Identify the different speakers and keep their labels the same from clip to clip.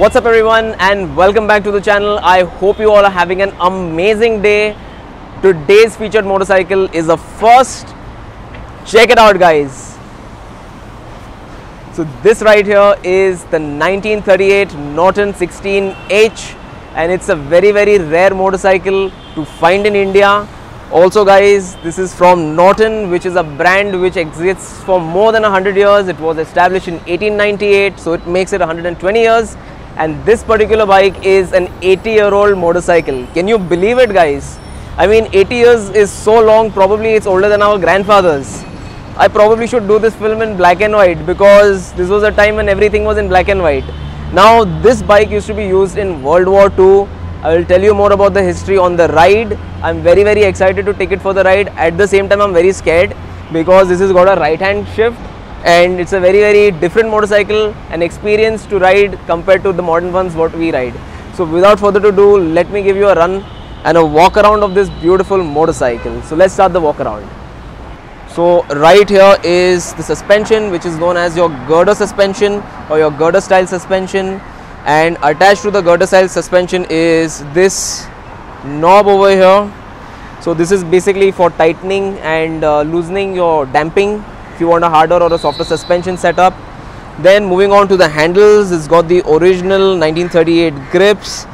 Speaker 1: What's up everyone and welcome back to the channel. I hope you all are having an amazing day. Today's featured motorcycle is a first. Check it out guys. So this right here is the 1938 Norton 16H and it's a very rare motorcycle to find in India. Also guys, this is from Norton, which is a brand which exists for more than 100 years. It was established in 1898, so it makes it 120 years. And this particular bike is an 80-year-old motorcycle. Can you believe it guys? I mean 80 years is so long, probably it's older than our grandfathers. I probably should do this film in black and white because this was a time when everything was in black and white. Now this bike used to be used in World War II. I will tell you more about the history on the ride. I'm very excited to take it for the ride. At the same time I'm very scared because this has got a right hand shift. And it's a very different motorcycle, an experience to ride compared to the modern ones what we ride. So without further ado, let me give you a run and a walk around of this beautiful motorcycle. So let's start the walk around. So right here is the suspension, which is known as your girder suspension or your girder style suspension, and attached to the girder style suspension is this knob over here. So this is basically for tightening and loosening your damping. If you want a harder or a softer suspension setup. Then moving on to the handles, it's got the original 1938 grips.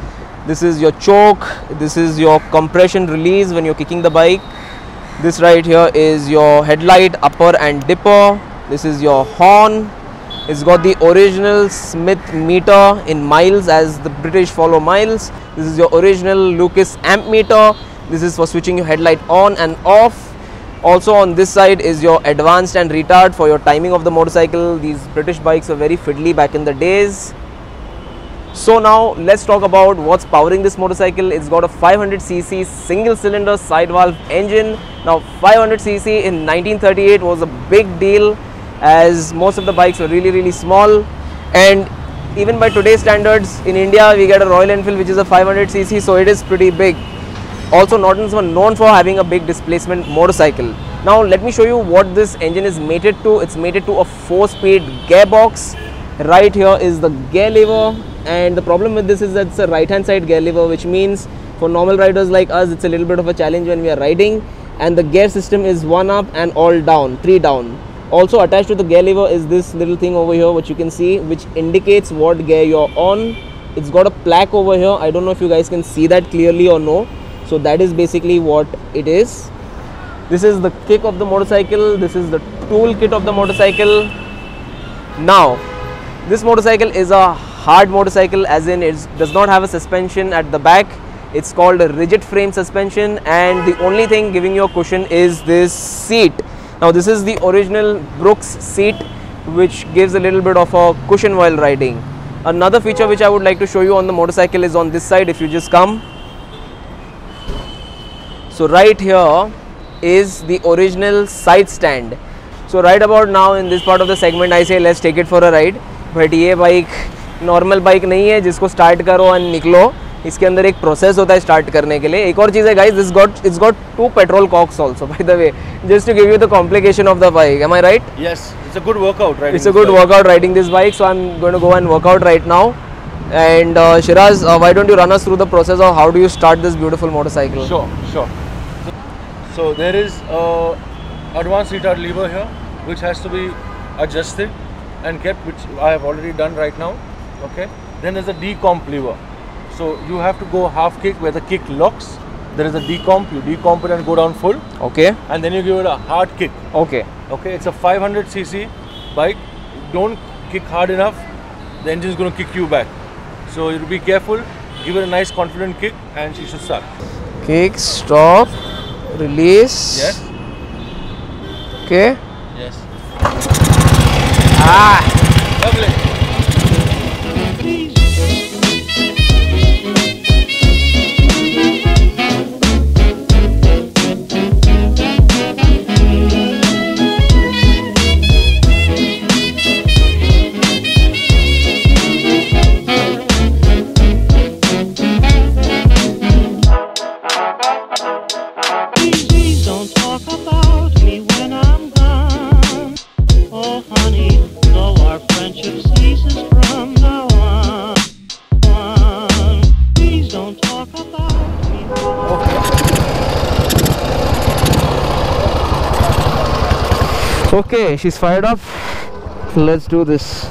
Speaker 1: This is your choke, this is your compression release when you're kicking the bike. This right here is your headlight upper and dipper. This is your horn. It's got the original Smith meter in miles, as the British follow miles. This is your original Lucas amp meter. This is for switching your headlight on and off. Also on this side is your advanced and retard for your timing of the motorcycle. These British bikes were very fiddly back in the days. So now let's talk about what's powering this motorcycle. It's got a 500cc single cylinder side valve engine. Now 500cc in 1938 was a big deal as most of the bikes were really small, and even by today's standards in India we get a Royal Enfield which is a 500cc, so it is pretty big. Also, Nortons were known for having a big displacement motorcycle. Now let me show you what this engine is mated to. It's mated to a 4-speed gearbox. Right here is the gear lever, and the problem with this is that it's a right hand side gear lever, which means for normal riders like us it's a little bit of a challenge when we are riding. And the gear system is 1 up and all down, 3 down. Also attached to the gear lever is this little thing over here which you can see, which indicates what gear you're on. It's got a plaque over here. I don't know if you guys can see that clearly or no. So that is basically what it is. This is the kick of the motorcycle. This is the tool kit of the motorcycle. Now, this motorcycle is a hard motorcycle, as in it does not have a suspension at the back. It's called a rigid frame suspension, and the only thing giving you a cushion is this seat. Now this is the original Brooks seat, which gives a little bit of a cushion while riding. Another feature which I would like to show you on the motorcycle is on this side. If you just come. So right here is the original side stand. So right about now in this part of the segment I say let's take it for a ride. But ये bike normal bike नहीं है जिसको start करो और निकलो. इसके अंदर एक प्रोसेस होता है स्टार्ट करने के लिए. एक और चीज़ है guys, it's got 2 petrol cocks also, by the way, just to give you the complication of the bike. Am I right?
Speaker 2: Yes, it's a good workout riding.
Speaker 1: It's a good workout riding this bike. So I'm going to go and work out right now. And Shiraz, why don't you run us through the process of how do you start this beautiful motorcycle?
Speaker 2: Sure. So there is a advanced retard lever here which has to be adjusted and kept, which I have already done right now. Okay. Then there's a decomp lever. So you have to go half kick where the kick locks. There is a decomp. You decomp it and go down full.
Speaker 1: Okay.
Speaker 2: And then you give it a hard kick.
Speaker 1: Okay.
Speaker 2: Okay. It's a 500cc bike. Don't kick hard enough, the engine is going to kick you back. So you be careful. Give it a nice confident kick and she should start.
Speaker 1: Kick, stop, release.
Speaker 2: Yes.
Speaker 1: Okay.
Speaker 2: Yes.
Speaker 1: Ah.
Speaker 2: Lovely.
Speaker 3: friendship ceases from now on. Please don't talk about me.
Speaker 1: Okay, she's fired up. Let's do this.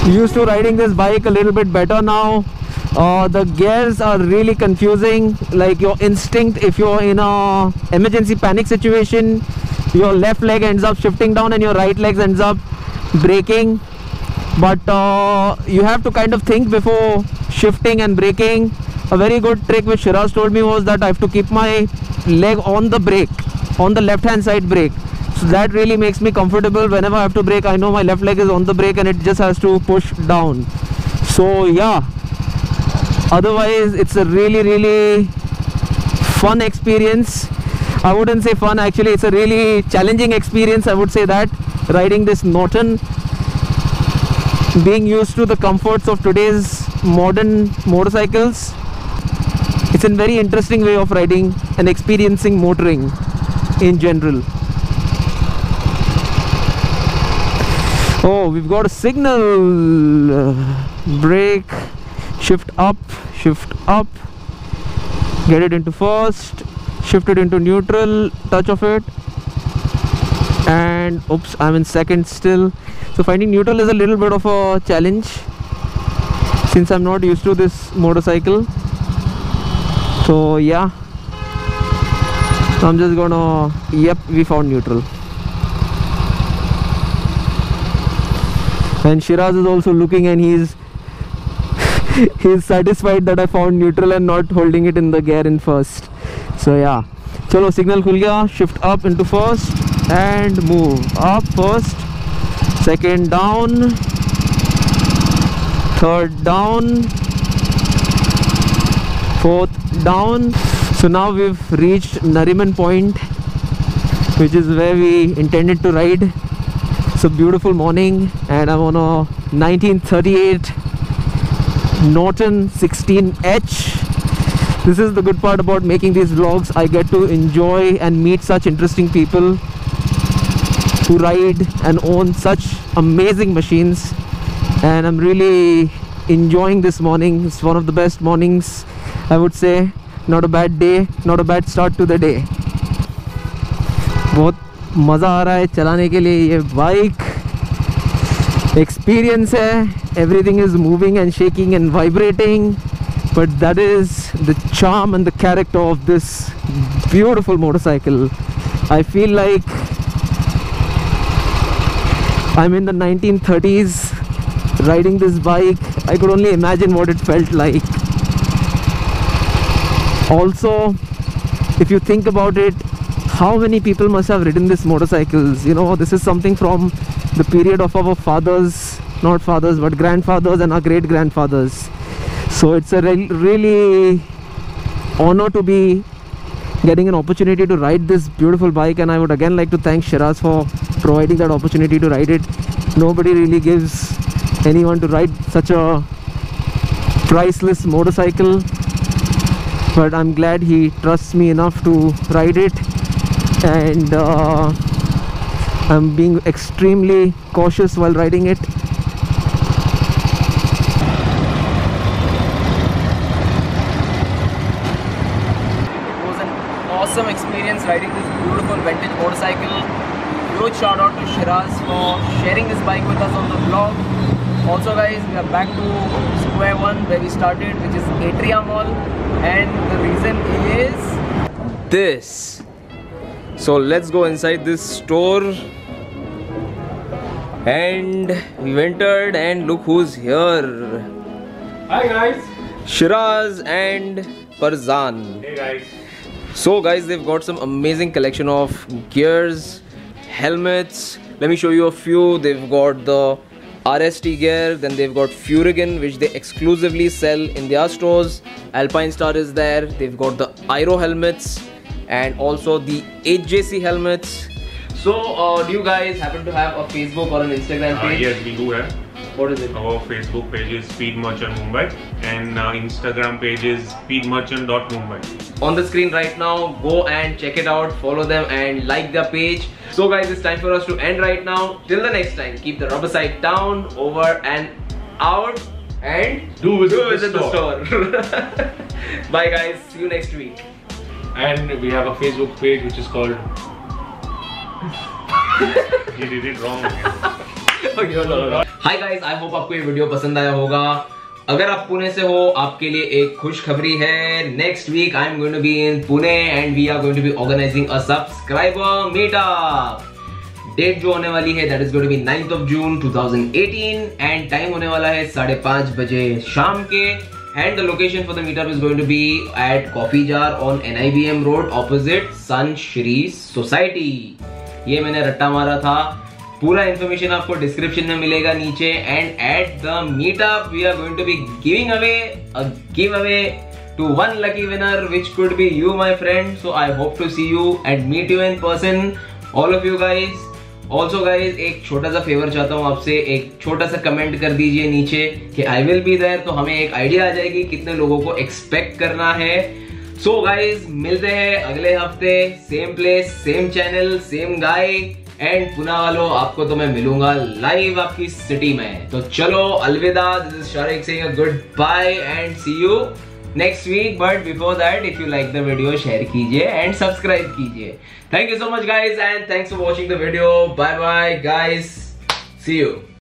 Speaker 1: Used to riding this bike a little bit better now. The gears are really confusing. Like your instinct, if you're in a emergency panic situation, your left leg ends up shifting down and your right leg ends up braking. But you have to kind of think before shifting and braking. A very good trick which Shiraz told me was that I have to keep my leg on the brake, on the left hand side brake. So that really makes me comfortable. Whenever I have to brake, I know my left leg is on the brake and it just has to push down. So yeah, otherwise it's a really fun experience. I wouldn't say fun, actually it's a really challenging experience, I would say that, riding this Norton. Being used to the comforts of today's modern motorcycles, it's a very interesting way of riding and experiencing motoring in general. Oh, we've got a signal. Brake, shift up, get it into first, shift it into neutral, touch of it, and oops, I'm in second still. So finding neutral is a little bit of a challenge since I'm not used to this motorcycle. So yeah, I'm just gonna, yep, we found neutral. And Shiraz is also looking and he's satisfied that I found neutral and not holding it in the gear in first. So yeah, chalo, signal khul gaya, shift up into first and move up first, second down, third down, fourth down. So now we've reached Nariman Point, which is where we intended to ride. It's a beautiful morning and I'm on a 1938 Norton 16H. This is the good part about making these vlogs. I get to enjoy and meet such interesting people who ride and own such amazing machines, and I'm really enjoying this morning. It's one of the best mornings, I would say. Not a bad day, not a bad start to the day. बहुत मज़ा आ रहा है चलाने के लिए ये bike. Experience है, everything is moving and shaking and vibrating, but that is the charm and the character of this beautiful motorcycle. I feel like I'm in the 1930s riding this bike. I could only imagine what it felt like. Also, if you think about it, how many people must have ridden these motorcycles? You know, this is something from the period of our fathers, not fathers but grandfathers and our great grandfathers. So it's a really honor to be getting an opportunity to ride this beautiful bike, and I would again like to thank Shiraz for providing that opportunity to ride it. Nobody really gives anyone to ride such a priceless motorcycle, but I'm glad he trusts me enough to ride it, and I'm being extremely cautious while riding it. It was an awesome experience riding this beautiful vintage motorcycle. huge shout out to Shiraz for sharing this bike with us on the vlog. Also guys, we are back to square one where we started, which is Atria Mall, and the reason is this. So let's go inside this store. And we entered and look who's here.
Speaker 4: Hi guys.
Speaker 1: Shiraz and Farzan.
Speaker 4: Hey guys.
Speaker 1: So guys, they've got some amazing collection of gears, helmets. Let me show you a few. They've got the RST gear, then they've got Furigan, which they exclusively sell in their stores. Alpine Star is there. They've got the Aero helmets and also the HJC helmets. So do you guys happen to have a Facebook or an Instagram page?
Speaker 4: Yes, we do have.
Speaker 1: What is it?
Speaker 4: Our Facebook page is Speed Merchant Mumbai and Instagram page is speedmerchant.mumbai.
Speaker 1: On the screen right now, go and check it out, follow them and like their page. So guys, it's time for us to end right now. Till the next time, keep the rubber side down, over and out, and
Speaker 2: Do visit the
Speaker 1: store. Bye guys, see you next week.
Speaker 2: And we have a Facebook page which is called
Speaker 4: You did it wrong again.
Speaker 1: Hi guys, I hope आपको ये video पसंद आया होगा. अगर आप पुणे से हो, आपके लिए एक खुशखबरी है. Next week I am going to be in Pune and we are going to be organising a subscriber meetup. Date जो होने वाली है that is going to be 9th of June 2018 and time होने वाला है 5:30 बजे शाम के. And the location for the meetup is going to be at Coffee Jar on NIBM Road opposite Sun Shree Society. ये मैंने रट्टा मारा था. पूरा इन्फॉर्मेशन आपको डिस्क्रिप्शन में मिलेगा नीचे. And at the meetup we are going to be giving away a giveaway to one lucky winner, which could be you, my friend. So I hope to see you and meet you in person, all of you guys. Also guys, एक छोटा सा favour चाहता हूँ आपसे. एक छोटा सा comment कर दीजिए नीचे कि I will be there, तो हमें एक आइडिया आ जाएगी कितने लोगों को एक्सपेक्ट करना है. So guys, मिलते हैं अगले हफ्ते, same place, same channel, same guy. And Pune वालों, आपको तो मैं मिलूंगा लाइव आपकी सिटी में. तो चलो अलविदा. This is Shariq saying a goodbye and see you next week. But before that, if you like the video, share कीजिए एंड सब्सक्राइब कीजिए. Thank you so much guys and thanks for watching the video. Bye bye guys, see you.